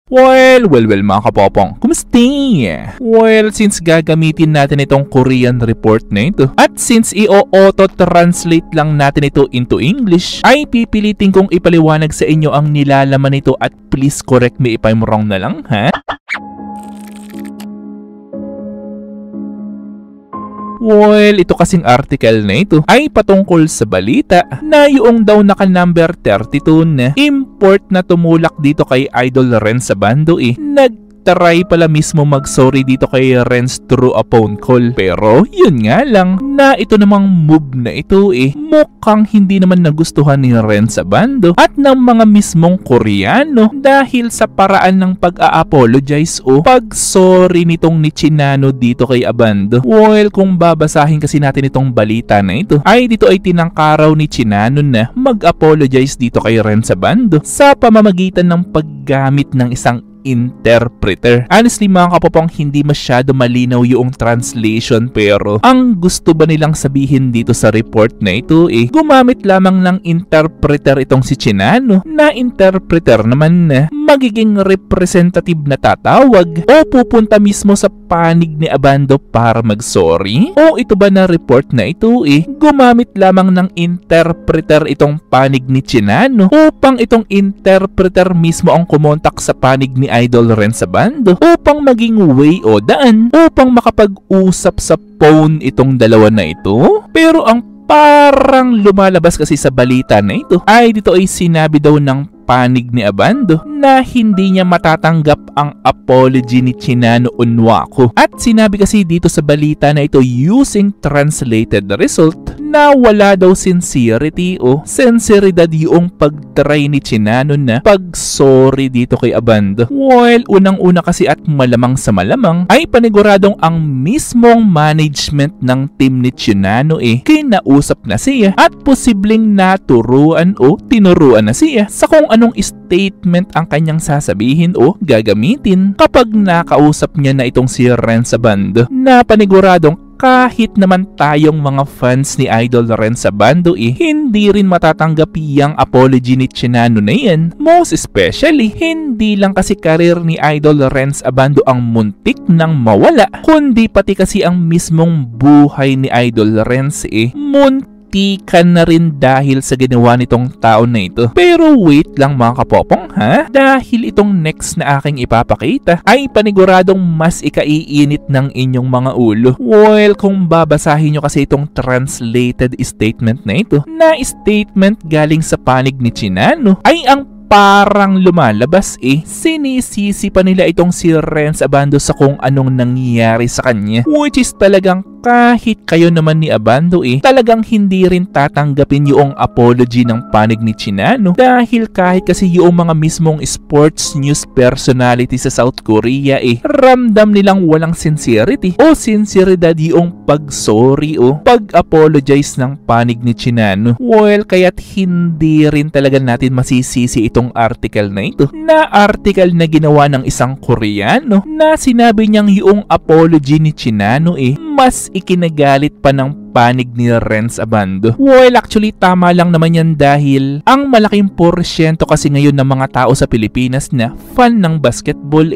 Well, mga kapopong, kumusta? Well, since gagamitin natin itong Korean report na ito, at since i-auto-translate lang natin ito into English, ay pipilitin kong ipaliwanag sa inyo ang nilalaman nito at please correct me if I'm wrong na lang, ha? Well, ito kasing article na ito ay patungkol sa balita na yung daw naka number 32 na import na tumulak dito kay Idol Renz Abando nagtry pala mismo mag-sorry dito kay Renz through a phone call. Pero yun nga lang na ito namang move na ito mukhang hindi naman nagustuhan ni Renz Abando at ng mga mismong Koreano dahil sa paraan ng pag-a-apologize o pag-sorry nitong ni Chinano dito kay Abando. Well, kung babasahin kasi natin itong balita na ito, ay dito ay tinangkaraw ni Chinano na mag-apologize dito kay Renz Abando sa pamamagitan ng paggamit ng isang interpreter. Honestly mga kapopong, hindi masyado malinaw yung translation pero ang gusto ba nilang sabihin dito sa report na ito gumamit lamang ng interpreter itong si Chinano na interpreter naman na magiging representative na tatawag o pupunta mismo sa panig ni Abando para mag-sorry? O ito ba na report na ito gumamit lamang ng interpreter itong panig ni Chinano upang itong interpreter mismo ang kumontak sa panig ni Idol Renz Abando upang maging way o daan upang makapag-usap sa phone itong dalawa na ito? Pero ang parang lumalabas kasi sa balita na ito ay dito ay sinabi daw ng panig ni Abando na hindi niya matatanggap ang apology ni Chinano Unwako. At sinabi kasi dito sa balita na ito using translated result na wala daw sincerity o sinceridad yung pag-try ni Chinano na pag-sorry dito kay Abando. Well, unang-una kasi at malamang sa malamang ay paniguradong ang mismong management ng team ni Chinano kinausap na siya at posibleng naturuan o tinuruan na siya sa kung anong statement ang kanyang sasabihin o gagamitin kapag nakausap niya na itong si Renz Abando na paniguradong kahit naman tayong mga fans ni Idol Renz Abando hindi rin matatanggap yung apology ni Chinano na yan. Most especially, hindi lang kasi karir ni Idol Renz Abando ang muntik nang mawala, kundi pati kasi ang mismong buhay ni Idol Renz muntikan na rin dahil sa ginawa nitong tao na ito. Pero wait lang mga kapopong ha, dahil itong next na aking ipapakita ay paniguradong mas ikaiinit ng inyong mga ulo. Well, kung babasahin nyo kasi itong translated statement na ito, na statement galing sa panig ni Chinano, ay ang parang lumalabas sinisisi pa nila itong si Renz Abando sa kung anong nangyayari sa kanya, which is talagang kahit kayo naman ni Abando talagang hindi rin tatanggapin yung apology ng panig ni Chinano dahil kahit kasi yung mga mismong sports news personality sa South Korea ramdam nilang walang sincerity o sinceridad yung pag-sorry o pag-apologize ng panig ni Chinano. Well, kaya't hindi rin talaga natin masisisi itong article na ito, na article na ginawa ng isang Koreano na sinabi niyang yung apology ni Chinano mas ikinagalit pa ng panig ni Renz Abando. Well, actually tama lang naman yan dahil ang malaking porsyento kasi ngayon ng mga tao sa Pilipinas na fan ng basketball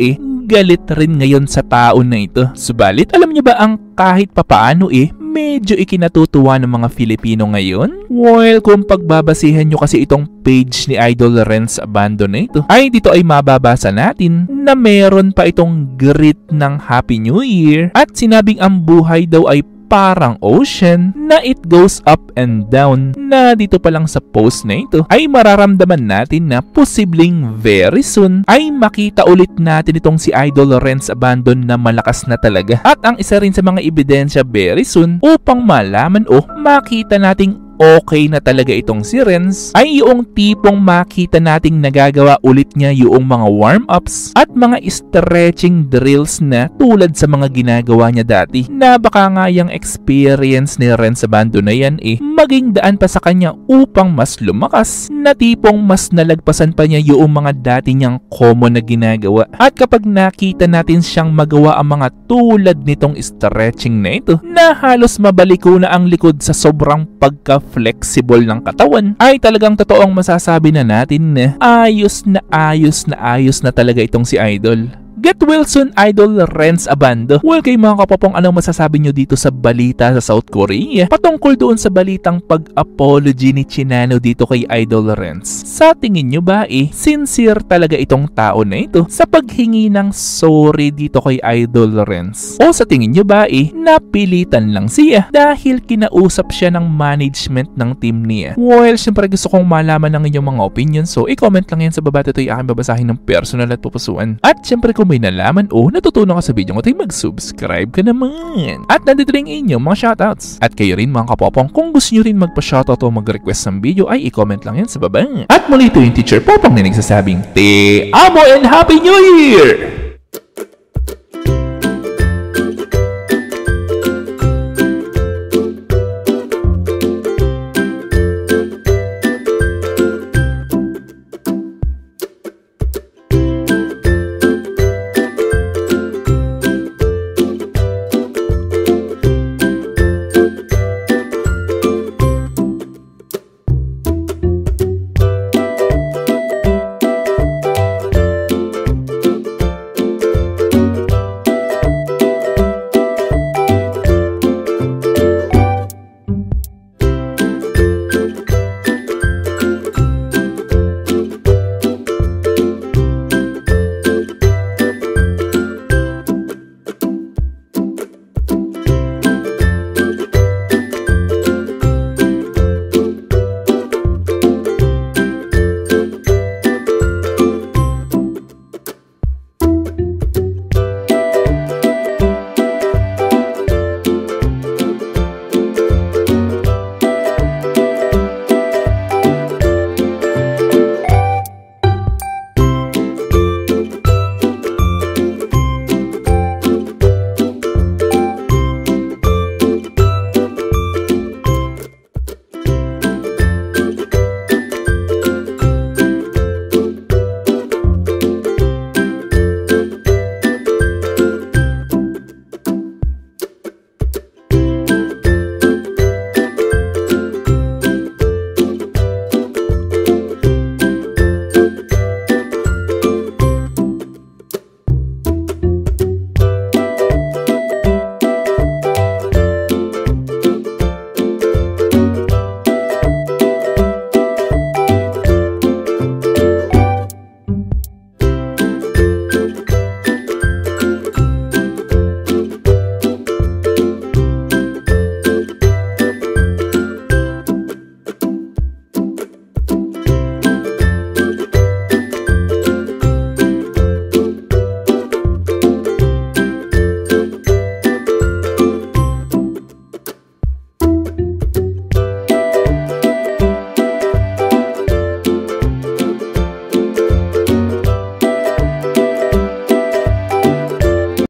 galit rin ngayon sa tao na ito. Subalit, alam niyo ba ang kahit papaano medyo ikinatutuwa ng mga Filipino ngayon? Well, kung pagbabasihan nyo kasi itong page ni Idol Renz Abando na ito, ay dito ay mababasa natin na meron pa itong greet ng Happy New Year at sinabing ang buhay daw ay parang ocean na it goes up and down, na dito pa lang sa post na ito ay mararamdaman natin na posibleng very soon ay makita ulit natin itong si Idol Renz Abando na malakas na talaga. At ang isa rin sa mga ebidensya very soon upang malaman o makita nating okay na talaga itong si Renz ay yung tipong makita nating nagagawa ulit niya yung mga warm-ups at mga stretching drills na tulad sa mga ginagawa niya dati, na baka nga yung experience ni Renz Abando na yan maging daan pa sa kanya upang mas lumakas, na tipong mas nalagpasan pa niya yung mga dati niyang common na ginagawa. At kapag nakita natin siyang magawa ang mga tulad nitong stretching na ito, na halos mabaliko na ang likod sa sobrang pagka flexible ng katawan, ay talagang totoong masasabi na natin na ayos na talaga itong si Idol. Get well soon, Idol Renz Abando. Well, kayo mga kapopong, anong masasabi nyo dito sa balita sa South Korea patungkol doon sa balitang pag-apology ni Chinano dito kay Idol Renz? Sa tingin nyo ba sincere talaga itong tao na ito sa paghingi ng sorry dito kay Idol Renz? O sa tingin nyo ba napilitan lang siya dahil kinausap siya ng management ng team niya? Well, syempre gusto kong malaman ng inyong mga opinion, so i-comment lang yan sa baba. Ito yung aking babasahin ng personal at pupusuan. At syempre kung may nalaman o natutunan ka sa video ko, mag-subscribe ka naman. At nandito rin inyong mga shoutouts. At kayo rin mga kapopong, kung gusto nyo rin magpa-shoutout o mag-request ng video, ay i-comment lang yan sa baba. At muli ito yung Teacher Popong na nagsasabing, Te Amo and Happy New Year!